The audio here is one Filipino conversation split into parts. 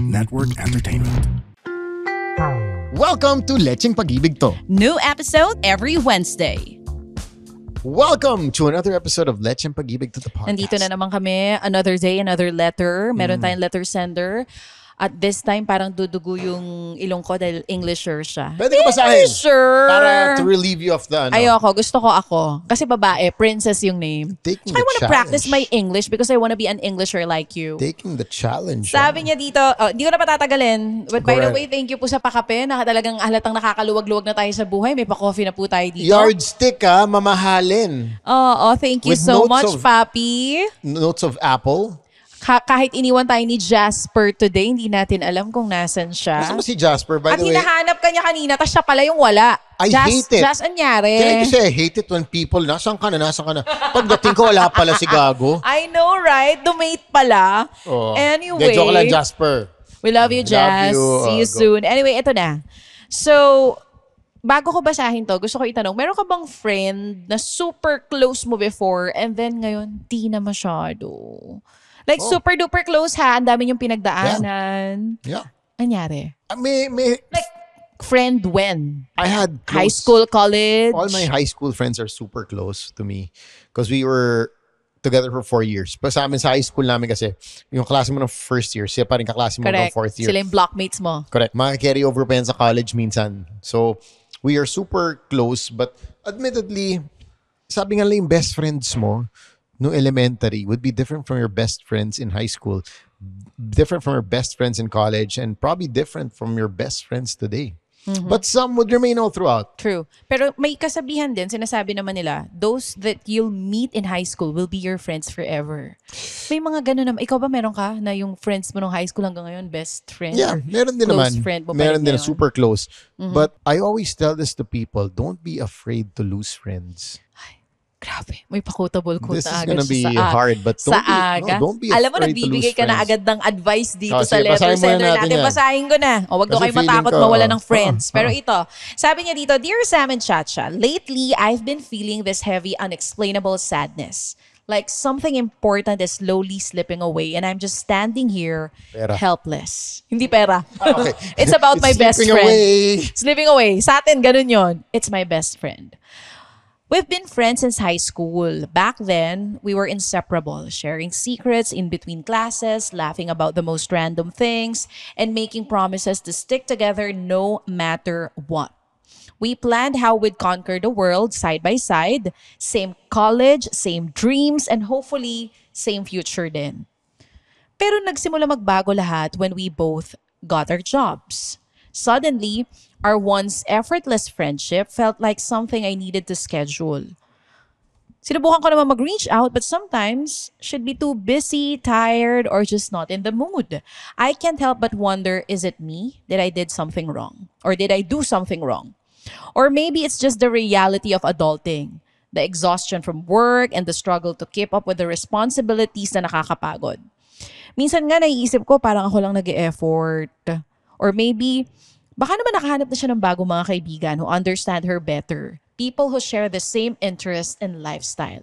Network Entertainment. Welcome to Lecheng Pag-ibig To. New episode every Wednesday. Welcome to another episode of Lecheng Pag-ibig To, the podcast. Nandito na naman kami, another day, another letter. Meron tayong letter sender. At this time, parang dudugo yung ilong ko dahil Englisher siya. Pwede ka basahin? Englisher! Para to relieve you of the... Ayoko, gusto ko ako. Kasi babae, princess yung name. Taking I the want to practice my English because I want to be an Englisher like you. Taking the challenge. Sabi niya dito, di ko na patatagalin. But by the way, thank you po sa pakape. Talagang halatang nakakaluwag-luwag na tayo sa buhay. May pa-coffee na po tayo dito. Yardstick mamahalin. Oo, thank you With so notes much, of- Papi. Notes of apple. Kahit iniwan tayo ni Jasper today, hindi natin alam kung nasan siya. Nasaan ba si Jasper, by At the way? hinahanap ka niya kanina, tapos siya pala yung wala. I hate it. Jas, anyari? Can I just say, I hate it when people, nasaan ka na? Pagdating ko, wala pala si Gago. I know, right? Dumate pala. Oh. Anyway. Joke lang, Jasper. We love you, Jas. See you soon. Anyway, ito na. So, bago ko basahin to, gusto ko itanong, meron ka bang friend na super close mo before and then ngayon, di na masyado? Like, super duper close ha, ang dami yung pinagdaanan. Yeah. Anyari? May, Like, friend when? I had close, High school, college? all my high school friends are super close to me because we were together for 4 years. Pa sa amin sa high school namin kasi, yung klase mo ng first year, siya pa rin kaklase mo ng Correct. fourth year. Sila yung blockmates mo. Correct. Maka-carry over pa yan sa college minsan. So, we are super close but admittedly, sabi nga lang yung best friends mo no elementary would be different from your best friends in high school, different from your best friends in college, and probably different from your best friends today. But some would remain all throughout. True. Pero may kasabihan din, sinasabi naman nila, those that you'll meet in high school will be your friends forever. May mga ganun naman. Ikaw ba meron ka na yung friends mo nung high school hanggang ngayon, best friend? Yeah, meron din Close naman. friend mo pa Meron rin din ngayon. super close. But I always tell this to people, don't be afraid to lose friends. Grabe, may pa-quotable quote This na is agad gonna siya be sa hard, but don't be Alam mo, afraid to nagbibigay lose ka na friends. agad ng advice dito sa Sige, letter basahin muna sender natin natin. yan. Basahin ko na. O, wag daw Kasi kayo matakot feeling ko, mawala ng friends. Pero oo. ito, sabi niya dito, Dear Sam and Chacha, lately I've been feeling this heavy, unexplainable sadness. Like something important is slowly slipping away and I'm just standing here Pera. helpless. Hindi pera. Okay. It's about my best slipping friend. away. Slipping away. Sa atin, ganun yon. It's my best friend. We've been friends since high school. Back then, we were inseparable, sharing secrets in between classes, laughing about the most random things, and making promises to stick together no matter what. We planned how we'd conquer the world side by side, same college, same dreams, and hopefully, same future din. Pero nagsimula magbago lahat when we both got our jobs. Suddenly, our once effortless friendship felt like something I needed to schedule. Sinubukan ko naman mag-reach out but sometimes she'd be too busy, tired, or just not in the mood. I can't help but wonder, is it me? Did I did something wrong? Or did I do something wrong? Or maybe it's just the reality of adulting. The exhaustion from work and the struggle to keep up with the responsibilities na nakakapagod. Minsan nga naiisip ko parang ako lang nag-e-effort. Or maybe, baka naman nakahanap na siya ng bagong mga kaibigan who understand her better. People who share the same interests and lifestyle.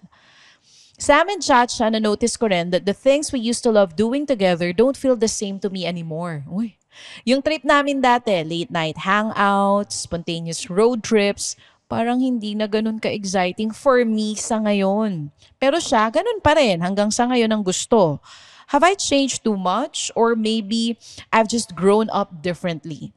Sam and Chacha, na-notice ko rin that the things we used to love doing together don't feel the same to me anymore. Uy. Yung trip namin dati, late night hangouts, spontaneous road trips, parang hindi na ganun ka-exciting for me sa ngayon. Pero siya, ganun pa rin hanggang sa ngayon ang gusto. Have I changed too much? Or maybe I've just grown up differently?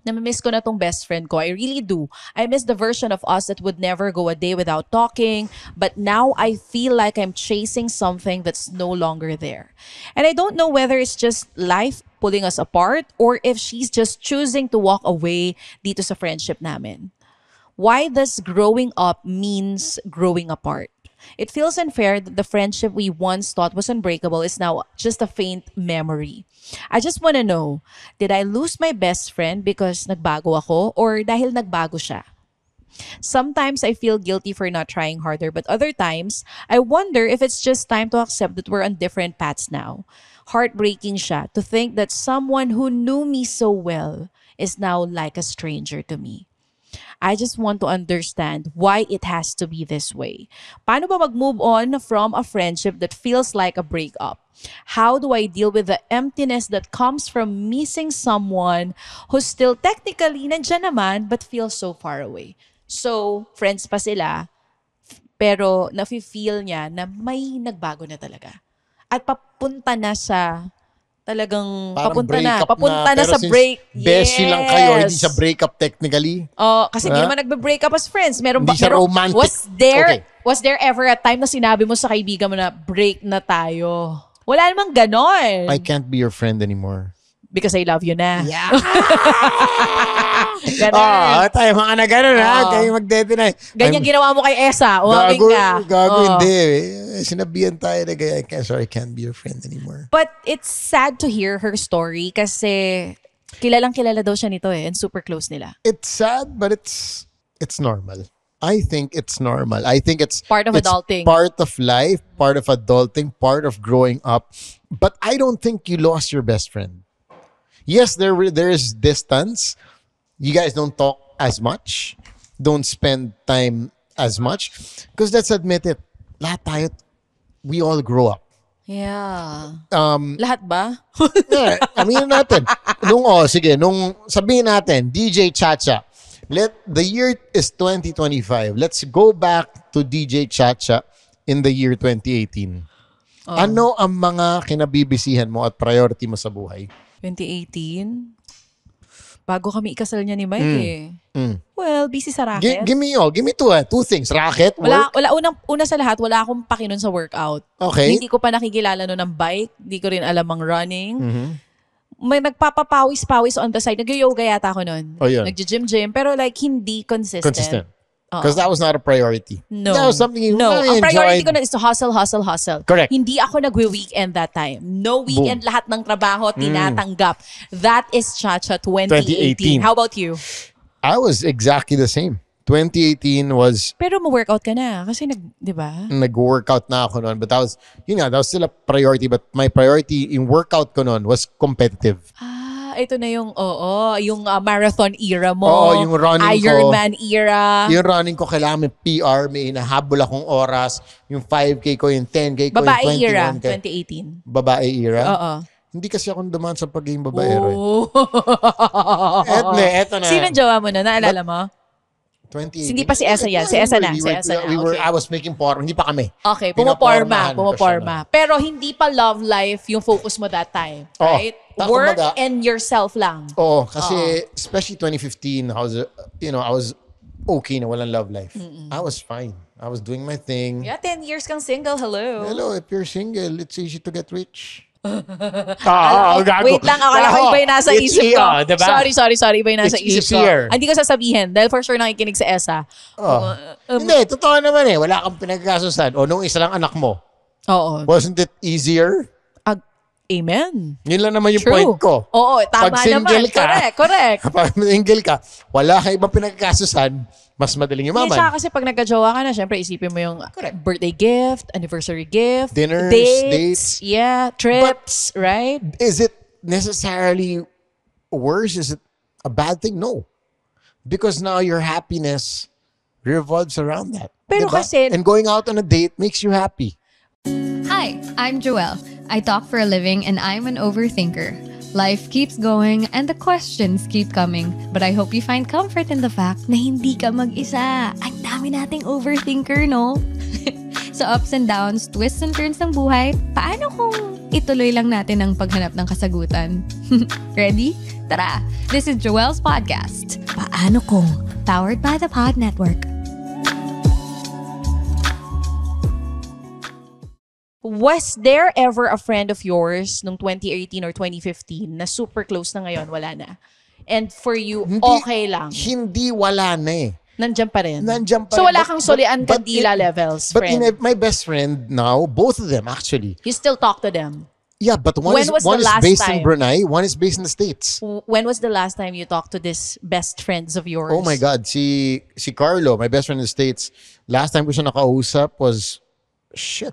Namimiss ko na tong best friend ko. I really do. I miss the version of us that would never go a day without talking. But now I feel like I'm chasing something that's no longer there. And I don't know whether it's just life pulling us apart or if she's just choosing to walk away dito sa friendship namin. Why does growing up means growing apart? It feels unfair that the friendship we once thought was unbreakable is now just a faint memory. I just want to know, did I lose my best friend because nagbago ako or dahil nagbago siya? Sometimes I feel guilty for not trying harder, but other times, I wonder if it's just time to accept that we're on different paths now. Heartbreaking siya to think that someone who knew me so well is now like a stranger to me. I just want to understand why it has to be this way. Paano ba mag-move on from a friendship that feels like a breakup? How do I deal with the emptiness that comes from missing someone who's still technically nandyan naman but feels so far away? So, friends pa sila, pero nafe-feel niya na may nagbago na talaga. At papunta na sa talagang Parang papunta na pero sa since break. beshi lang kayo, hindi Yes. siya breakup technically. Oh, kasi hindi Ha? naman nagbe-break up as friends. Hindi siya romantic. Okay. Was there ever a time na sinabi mo sa kaibigan mo na break na tayo? Wala namang ganon. I can't be your friend anymore. Because I love you na. Yeah. Ganon. Tayo mga na gano'n ha. Oo. Kayo magde-deny. Ganyan ginawa mo kay Esa. Uwagin ka. Gago, Oh. hindi. Sinabihan tayo na gaya. Sorry, I can't be your friend anymore. But it's sad to hear her story kasi kilalang kilala daw siya nito and super close nila. It's sad, but it's normal. I think it's normal. I think it's Part of it's adulting. part of life, part of adulting, part of growing up. But I don't think you lost your best friend. Yes, there is distance. You guys don't talk as much, don't spend time as much, because let's admit it, lahat tayo, we all grow up. Yeah. Um, Lahat ba? Yeah, aminin natin. Nung sabihin natin, DJ Chacha, the year is 2025. Let's go back to DJ Chacha in the year 2018. Ano ang mga kinabibisihan mo at priority mo sa buhay? 2018? Bago kami ikasal niya ni Mike Well, busy sa racket. Give me two things. Racket, work. Una sa lahat, wala akong pakinon sa workout. Okay. Hindi ko pa nakikilala no ng bike. Hindi ko rin alam ang running. Mm-hmm. May nagpapapawis-pawis on the side. Nag-yoga yata ako nun. Oh, yun. Nag-gym. Pero like, hindi consistent. Consistent. Because that was not a priority. No. That was something you No. really Ang priority enjoyed. ko na is to hustle. Correct. Hindi ako nagwe-weekend that time. No weekend, lahat ng trabaho tinatanggap. That is Chacha 2018. 2018. How about you? I was exactly the same. 2018 was Pero mo-workout ka na. Kasi di ba? nag-workout na ako noon. But that was still a priority. But my priority in workout ko noon was competitive. Ito na yung, yung marathon era mo. Oo, yung running ko. Ironman era. Yung running ko, kailangan may PR, may inahabol akong oras. Yung 5K ko, yung 10K ko, Babae yung 21K. era, 2018. Babae era? Oo. Hindi kasi ako dumaan sa pagiging babaero. Oh. Eto na. Sino jowa mo na? Naalala mo? 2018. Hindi pa si Esa yan. Si Esa na. Okay. I was making porn. Hindi pa kami. Okay, Pinopormahan pumoporma. Pero hindi pa love life yung focus mo that time. Oo. Right? Kumbaga, Work and yourself lang. Oo, kasi especially 2015, I was okay na walang love life. I was fine. I was doing my thing. Yeah, 10 years kang single. Hello. Hello, if you're single, it's easy to get rich. Wait lang, akala ko iba yung nasa isip ko. Diba? Sorry, iba yung nasa It's isip easier. ko. Hindi ko sasabihin dahil for sure nakikinig sa Esa. Hindi, totoo naman eh. Wala kang pinagkasusan. O nung isa lang anak mo, Oo. wasn't it easier? Amen. Yun lang naman yung True. point ko. Oo, tama Pag single naman. ka, Correct. Kapag single ka, wala kang ibang pinagkasusan, mas madaling Hindi, yumaman. tsaka kasi pag nagka-jowa ka na, syempre isipin mo yung birthday gift, anniversary gift, Dinners, dates. yeah, trips, right? Is it necessarily worse? Is it a bad thing? No. Because now your happiness revolves around that. Pero kasi- And going out on a date makes you happy. Hi, I'm Joelle. I talk for a living and I'm an overthinker. Life keeps going and the questions keep coming. But I hope you find comfort in the fact na hindi ka mag-isa. Ang dami nating overthinker, no? Sa ups and downs, twists and turns ng buhay, paano kung ituloy lang natin ang paghanap ng kasagutan? Ready? Tara! This is Joelle's podcast. Paano kung? Powered by the Pod Network. Was there ever a friend of yours nung 2018 or 2015 na super close na ngayon, wala na? And for you, okay lang. Hindi wala na eh. Nandiyan pa rin. Nandiyan pa So rin. wala kang solian kandila levels, But friend. my best friend now, both of them actually. You still talk to them. Yeah, but one When was is the last based time? in Brunei, one is based in the States. When was the last time you talked to this best friends of yours? Oh my God, si Carlo, my best friend in the States, last time ko siya nakausap was,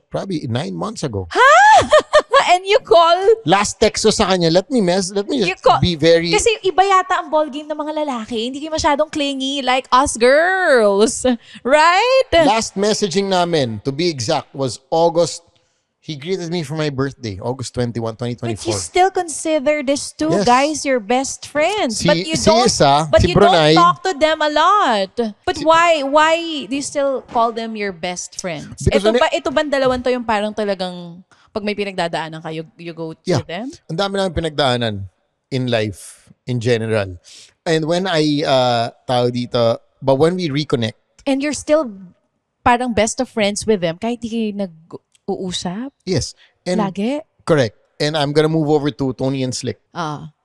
probably 9 months ago. and you call. Last text ko sa kanya, let me You just call. be very... Kasi iba yata ang ball game ng mga lalaki. Hindi kayo masyadong clingy like us girls. Right? Last messaging namin, to be exact, was August. He greeted me for my birthday, August 21, But 2024. you still consider these two Yes. guys your best friends. But you Si don't. isa, But si you don't Brunei. talk to them a lot. But why? Why do you still call them your best friends? Because Ito ba dalawan to yung parang talagang pag may pinagdadaanan kayo, you go to them? Ang dami namin pinagdaanan in life, in general. And when tao dito, but when we reconnect, And you're still parang best of friends with them kahit di kayo nag-uusap? yes. And Lagi? correct. And I'm gonna move over to Tony and Slick,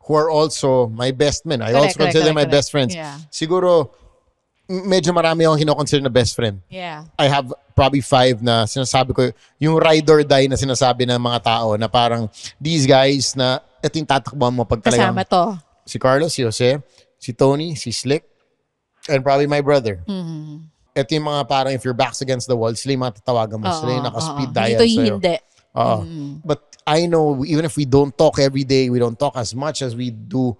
who are also my best men. I also consider them my best friends. Yeah. Siguro, medyo marami akong kinoconsider na best friend. Yeah. I have probably 5 na sinasabi ko, yung ride or die na sinasabi ng mga tao na parang these guys na ito yung tatakbuhan mo pag talagang Kasama to. si Carlos, si Jose, si Tony, si Slick, and probably my brother. Ito yung mga parang if your back's against the wall, sila yung mga tatawagan mo. Sila yung naka-speed dial Dito sa'yo. hindi. But I know, even if we don't talk every day, we don't talk as much as we do,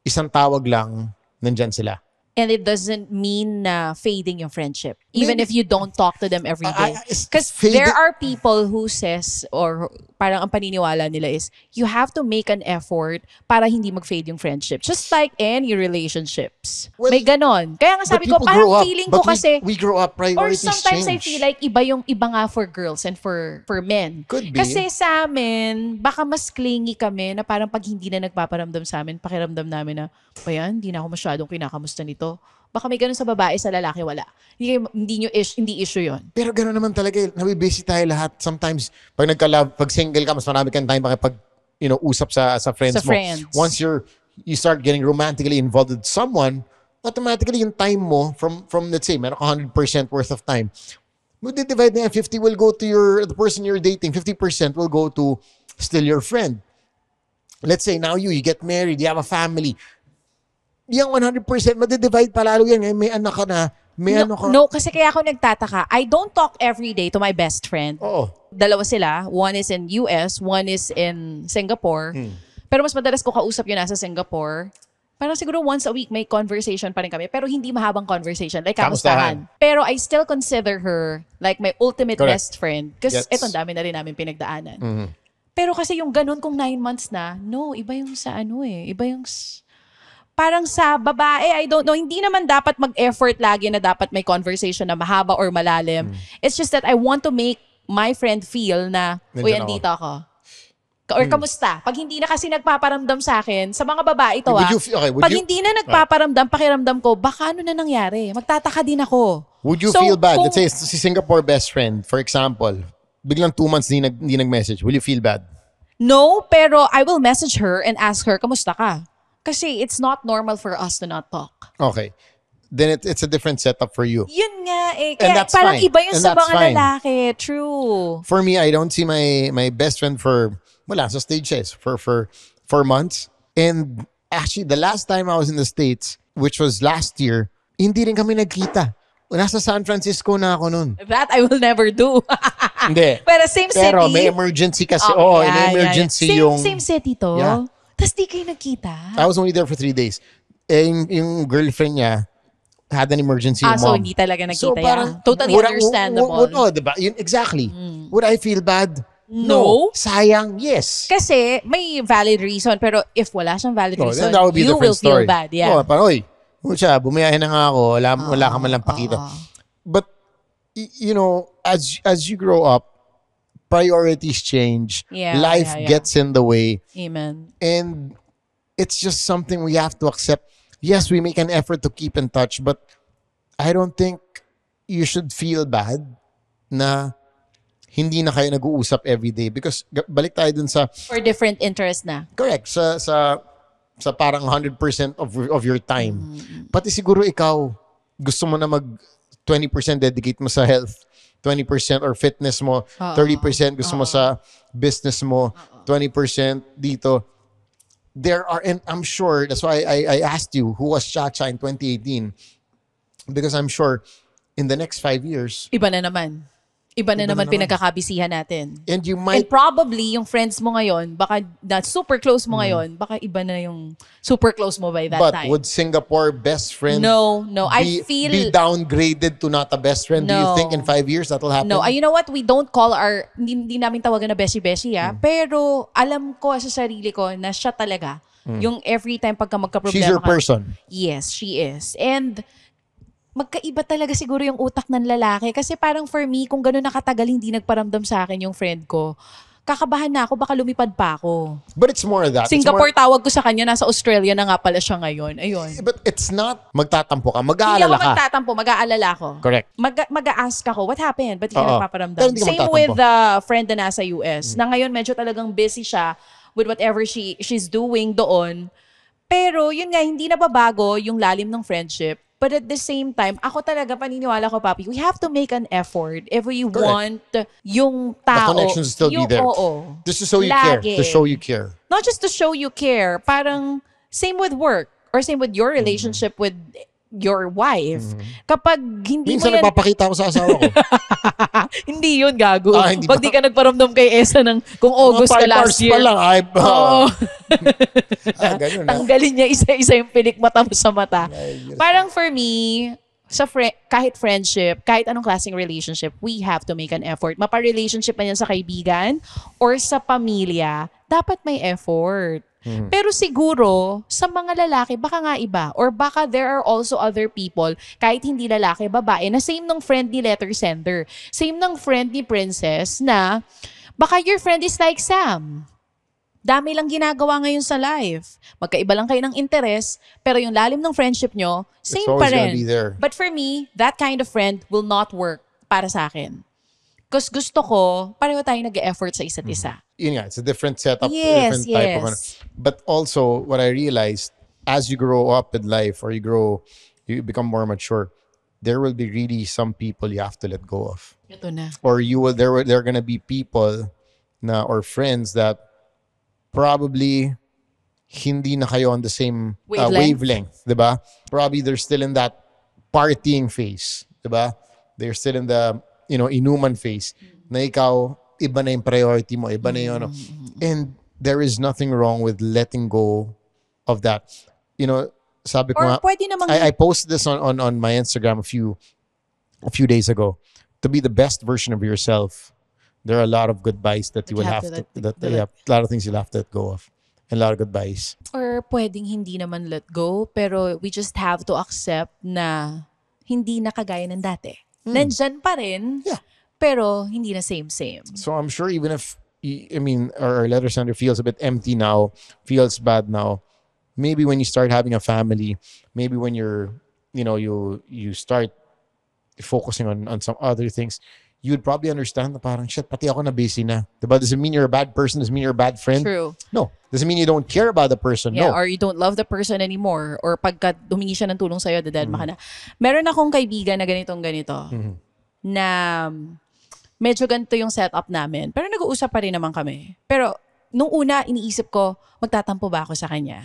isang tawag lang, nandyan sila. And it doesn't mean na fading yung friendship. Even Maybe. if you don't talk to them every day. It's Because fading- there are people who says, or parang ang paniniwala nila is, you have to make an effort para hindi mag-fade yung friendship. Just like any relationships. Well, May ganon. Kaya nga sabi But ko, people parang grow up. feeling But ko kasi, we grow up, or priorities sometimes I change. feel like iba nga for girls and for men. Could be. Kasi sa amin, baka mas clingy kami na parang pag hindi na nagpaparamdam sa amin, pakiramdam namin na, ba yan, hindi na ako masyadong kinakamusta nito. Baka may ganun sa babae, sa lalaki, wala. Hindi issue yon. Pero gano'n naman talaga, nabibisi tayo lahat. Sometimes, pag single ka, mas marami kang time makipag, usap sa friends Sa mo. friends. Once you start getting romantically involved with someone, automatically yung time mo, from let's say, meron ka 100% worth of time, divide na yan, 50 will go to the person you're dating, 50% will go to still your friend. Let's say, now you get married, you have a family, yung 100% madidivide palalo yan. May anak ka na, may ano ka. No, kasi kaya ako nagtataka. I don't talk every day to my best friend. Oo. Dalawa sila. One is in US, one is in Singapore. Pero mas madalas ko kausap yun nasa Singapore. Parang siguro once a week may conversation pa rin kami. Pero hindi mahabang conversation. Like kamustahan. Pero I still consider her like my ultimate Correct. best friend. Kasi Yes. etong dami na rin namin pinagdaanan. Pero kasi yung ganun kung 9 months na, no, iba yung sa iba yung parang sa babae, I don't know, hindi naman dapat mag-effort lagi na dapat may conversation na mahaba or malalim. It's just that I want to make my friend feel na, uy, Nandyan andito ako. Or kamusta? Pag hindi na kasi nagpaparamdam sa akin, sa mga babae to pag hindi na nagpaparamdam, pakiramdam ko, baka ano na nangyari? Magtataka din ako. Would you So, feel bad? kung- Let's say, si Singapore best friend, for example, biglang 2 months hindi nag-message. Will you feel bad? No, pero I will message her and ask her, kamusta ka? Kasi it's not normal for us to not talk. Okay. Then it's a different setup for you. Yun nga eh. And Kaya that's parang fine. iba yung And sa that's mga fine. lalaki. True. For me, I don't see my best friend for, sa stage siya for months. And actually, the last time I was in the States, which was last year, hindi rin kami nagkita. Nasa San Francisco na ako nun. That I will never do. Hindi. Pero same city. Pero may emergency kasi. Oh, may yeah. emergency Same, yung... Same city to. Yeah. Tapos di kayo nagkita. I was only there for 3 days. Eh, yung girlfriend niya had an emergency yung So mom. hindi talaga So nagkita parang, yan. Totally understandable. Diba? Exactly. Would I feel bad? No. Sayang, yes. Kasi may valid reason. Pero if wala siyang valid No, reason, then that would be a you different will feel story. bad. Yeah. Oh, parang, oy, siya, bumiyahe na nga ako. Wala ka man lang pakita. But, as you grow up, priorities change. Yeah, Life yeah. gets in the way. Amen. And it's just something we have to accept. Yes, we make an effort to keep in touch, but I don't think you should feel bad na hindi na kayo nag-uusap every day because balik tayo dun sa For different interest na. correct sa parang 100% of your time. Pati siguro ikaw gusto mo na 20% dedicate mo sa health, 20% or fitness mo, 30% gusto mo sa business mo, 20% dito. There are, and I'm sure, that's why I asked you who was Chacha in 2018 because I'm sure in the next 5 years, Iba na naman. Iba na Iba na naman naman. pinagkakabisihan natin. And you And might, probably, yung friends mo ngayon, baka na super close mo ngayon, baka iba na yung super close mo by that but time. would Singapore best friend No. I feel... be downgraded to not a best friend? Do you No. think in 5 years that'll happen? No, you know what? We don't call hindi namin tawagan na beshi-beshi, Pero alam ko sa sarili ko na siya talaga. Yung every time pagka magka-problema She's your ka- person. Yes, she is. And magkaiba talaga siguro yung utak ng lalaki. Kasi parang for me, kung gano'n nakatagal hindi nagparamdam sa akin yung friend ko, kakabahan na ako, baka lumipad pa ako. But it's more of that. It's Singapore more- tawag ko sa kanya, nasa Australia na nga pala siya ngayon. Ayun. But it's not magtatampo ka. Hindi Mag-aalala ako ka. magtatampo, mag-aalala ako. Correct. Mag-a-ask ako, what happened? Ba't hindi Oo. ka nagpaparamdam? Pero hindi ka Same magtatampo. with the friend na nasa US. Na ngayon medyo talagang busy siya with whatever she's doing doon. Pero yun nga, hindi nababago yung lalim ng friendship. But at the same time, ako talaga, paniniwala ko, Papi, we have to make an effort if we want yung tao. The connection will still be yung, there. Oo. Just to show you care. Lagi. To show you care. Not just to show you care, parang same with work or same with your relationship with your wife. Kapag hindi Minsan mo yan... nagpapakita ako sa asawa ko. Hindi yun, gago. Hindi Pag ba? di ka nagparamdam kay Esa ng kung August Mga ka 5 last hours year. pa lang. Oo. Ganun. Tanggalin niya isa-isa yung pilik mata mo sa mata. Parang for me, kahit friendship, kahit anong klaseng relationship, we have to make an effort. Mapa-relationship man yan sa kaibigan or sa pamilya, dapat may effort. Pero siguro, sa mga lalaki, baka nga iba. Or baka there are also other people, kahit hindi lalaki, babae, na same ng friend ni letter sender. Same ng friend ni Princess na, baka your friend is like Sam. Dami lang ginagawa ngayon sa life. Magkaiba lang kayo ng interest, pero yung lalim ng friendship nyo, same It's pa always gonna rin. be there. But for me, that kind of friend will not work para sa akin. Because gusto ko, pareho tayo nag-effort sa isa't isa. Yun nga, it's a different setup, Yes, different type of yes. But also, what I realized, as you grow up in life or you become more mature, there will be really some people you have to let go of. Ito na. Or there are gonna be people or friends that probably hindi na kayo on the same wavelength, diba? Probably they're still in that partying phase, diba? They're still in the, inuman phase. Na ikaw, iba na yung priority mo, iba na yung And there is nothing wrong with letting go of that. Sabi ko Or nga, pwede namang... I posted this on my Instagram a few days ago. To be the best version of yourself, there are a lot of goodbyes that you will have to a lot of things you'll have to let go of. And a lot of goodbyes. Or pwedeng hindi naman let go, pero we just have to accept na hindi na kagaya ng dati. Nandyan pa rin, Yeah. pero hindi na same. So I'm sure even if our letter sender feels a bit empty now, feels bad now, maybe when you start having a family, maybe when you're, you start focusing on some other things, you'd probably understand na parang, shit, pati ako na busy na. Diba? Does it mean you're a bad person? Does it mean you're a bad friend? True. No. Does it mean you don't care about the person? Yeah, No. or you don't love the person anymore. Or pagka humingi siya ng tulong sa'yo, dadalma ka na. Meron akong kaibigan na ganito. Na medyo ganito yung setup namin. Pero nag-uusap pa rin naman kami. Pero nung una, iniisip ko, magtatampo ba ako sa kanya?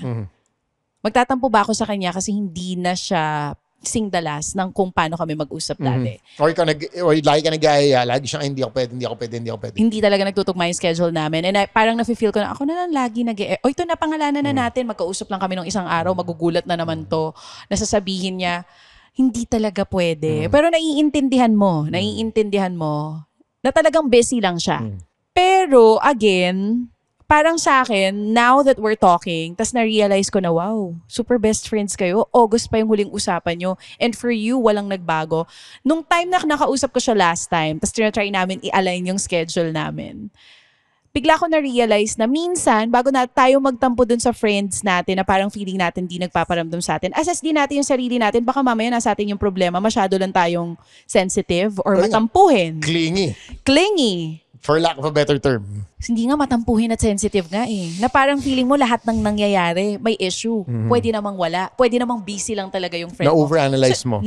Magtatampo ba ako sa kanya kasi hindi na siya singdalas ng kung paano kami mag-usap dati. Or lagi ka nag-aaya, lagi siyang hindi ako pwede. Hindi talaga nagtutugma yung schedule namin. And parang nafe-feel ko na ako na lang lagi ito na pangalanan na natin. Magkausap lang kami ng isang araw, magugulat na naman to. Nasasabihin niya, hindi talaga pwede. Pero naiintindihan mo na talagang busy lang siya. Pero again, parang sa akin, now that we're talking, tas na-realize ko na, wow, super best friends kayo. August pa yung huling usapan nyo. And for you, walang nagbago. Nung time na nakausap ko siya last time, tas try namin i-align yung schedule namin, bigla ko na-realize na minsan, bago na tayo magtampo dun sa friends natin na parang feeling natin di nagpaparamdam sa atin, assess din natin yung sarili natin. Baka mamaya nasa atin yung problema, masyado lang tayong sensitive or matampuhin. Clingy. For lack of a better term. Hindi nga matampuhin at sensitive nga eh. Na parang feeling mo lahat ng nangyayari, may issue. Pwede namang wala. Pwede namang busy lang talaga yung friend mo. Na-overanalyze mo.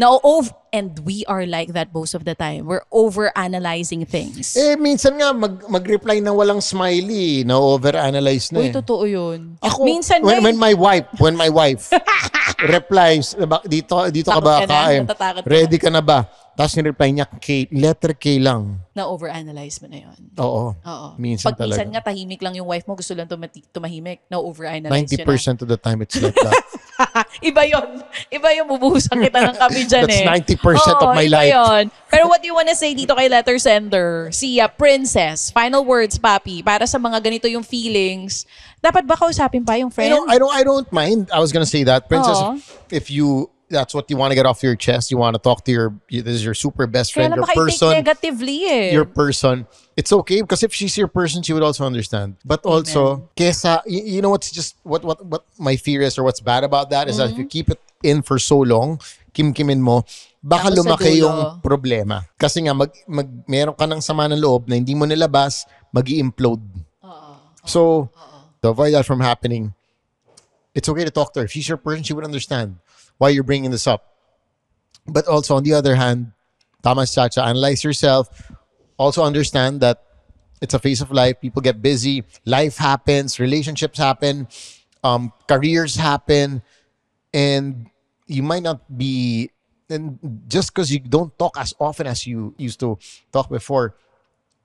And we are like that most of the time. We're overanalyzing things. Minsan nga, mag-reply na walang smiley, na-overanalyze na Uy, totoo yun. Ako, Minsan when my wife replies, dito ka ba Takot ka na, kain? natatakot ka Ready ka na ba? Tapos nireply niya, K, letter K lang. Na overanalyze mo na yun. Oo. Oo. Minsan Pag minsan talaga. nga tahimik lang yung wife mo, gusto lang tumahimik, na overanalyze 90% of the time, it's like that. Iba yun. Iba yung bubuhusan kita ng kami dyan That's 90% Oo, of my iba life. Yun. Pero what do you wanna say dito kay letter sender? Si Princess. Final words, papi. Para sa mga ganito yung feelings. Dapat ba kausapin pa yung friend? I don't mind. I was gonna say that, Princess. Oo. If that's what you want to get off your chest. You want to talk to this is your super best Kaya friend, lang your baka i-take person, negatively your person. It's okay because if she's your person, she would also understand. But also, kesa you know what's just what my fear is or what's bad about that is that if you keep it in for so long, kim-kimin mo, baka Tapos sa lumaki dulo. yung problema. Kasi nga meron ka ng sama ng loob na hindi mo nilabas, magi-implode. So, to avoid that from happening, it's okay to talk to her. If she's your person, she would understand why you're bringing this up. But also, on the other hand, tama si Chacha, analyze yourself. Also understand that it's a phase of life. People get busy. Life happens. Relationships happen. Careers happen. And you might not be... And just because you don't talk as often as you used to talk before,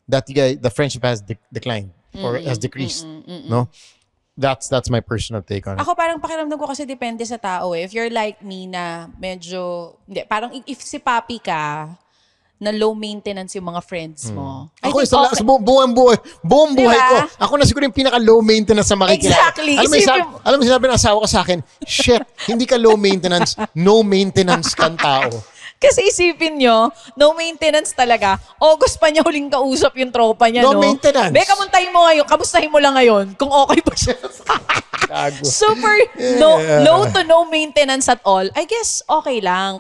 the friendship has declined or has decreased. No? That's my personal take on it. Ako parang pakiramdam ko kasi depende sa tao eh. If you're like me na medyo, hindi, parang if si papi ka, na low maintenance yung mga friends mo. I Ako, think sa buong buhay ko, Diba? ako na siguro yung pinaka low maintenance sa makikilala. Exactly. Alam mo, sinabi ng asawa ko sa akin, shit, hindi ka low maintenance, no maintenance kang tao. Kasi isipin nyo, no maintenance talaga. August pa niya huling kausap yung tropa niya, No no? maintenance. Be, kamustahin mo lang ngayon kung okay pa siya. Gago. Super low to no maintenance at all. I guess okay lang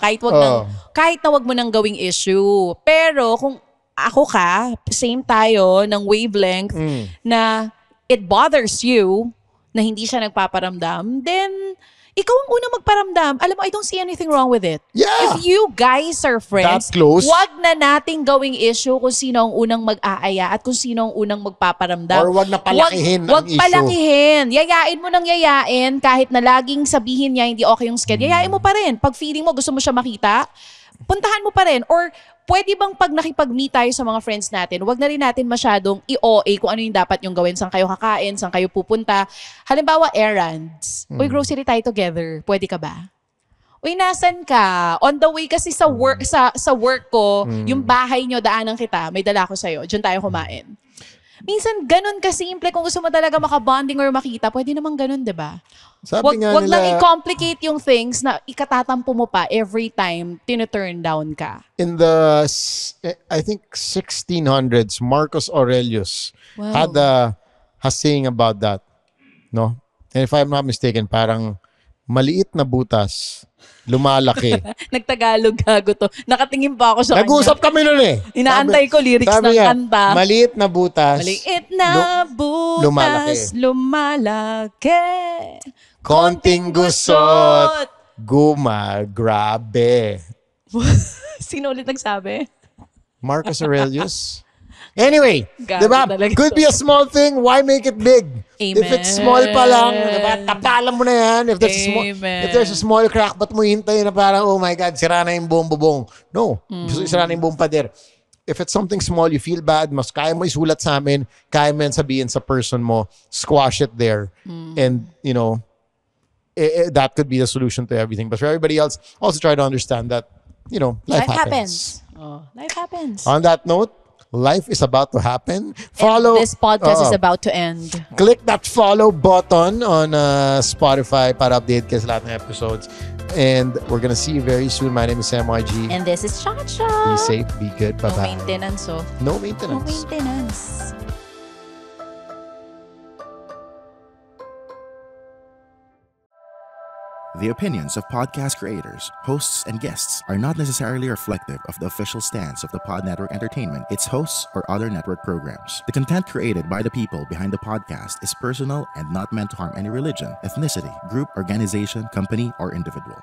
kahit na wag mo nang gawing issue. Pero kung ako ka, same tayo ng wavelength na it bothers you na hindi siya nagpaparamdam, then ikaw ang unang magparamdam. Alam mo, I don't see anything wrong with it. Yeah. If you guys are friends, That close. wag na nating gawing issue kung sino ang unang mag-aaya at kung sino ang unang magpaparamdam. Or wag na palakihin Wag ang issue. palakihin. Yayain mo nang yayain kahit na laging sabihin niya hindi okay yung schedule. Yayain mo pa rin. Pag feeling mo gusto mo siya makita, puntahan mo pa rin. Or pwede bang pag nakipag-meet tayo sa mga friends natin, wag na rin natin masyadong i-OA kung ano yung dapat yung gawin. Saan kayo kakain, saan kayo pupunta. Halimbawa, errands. Uy, grocery tayo together. Pwede ka ba? Uy, nasan ka? On the way kasi sa work ko, yung bahay nyo, daanan kita, may dala ko sa'yo. Diyan tayo kumain. Minsan, ganun kasimple. Kung gusto mo talaga makabonding or makita, pwede naman ganun, di ba? Sabi nga Wag nila, lang i-complicate yung things na ikatatampo mo pa every time tinu-turn down ka. in the, I think, 1600s, Marcus Aurelius had a saying about that. No? And if I'm not mistaken, parang maliit na butas, lumalaki. Nagtagalog gago to. Nakatingin pa ako sa Nag-usap kami nun eh. Inaantay ko lyrics ng niya, kanta. Maliit na butas. Maliit na butas, lumalaki. Konting gusot. Grabe. Sino ulit nagsabi? Marcus Aurelius. Anyway, Gago diba? talaga Could to. be a small thing. Why make it big? Amen. If it's small pa lang, diba? Tapalan mo na yan. If Amen. there's a small crack, ba't mo hintay na parang, oh my God, sira na yung buong bubong. No. Sira na yung buong pader. If it's something small, you feel bad, mas kaya mo isulat sa amin, kaya mo yan sabihin sa person mo, squash it there. And, you know, that could be the solution to everything. But for everybody else, also try to understand that, you know, life happens. Oh, life happens. On that note, life is about to happen. And this podcast is about to end. Click that follow button on Spotify para update kayo sa lahat ng episodes. And we're gonna see you very soon. My name is Sam YG. And this is Chacha. Be safe, be good. No Bye-bye. maintenance, oh. No No maintenance. maintenance. The opinions of podcast creators, hosts, and guests are not necessarily reflective of the official stance of the Pod Network Entertainment, its hosts, or other network programs. The content created by the people behind the podcast is personal and not meant to harm any religion, ethnicity, group, organization, company, or individual.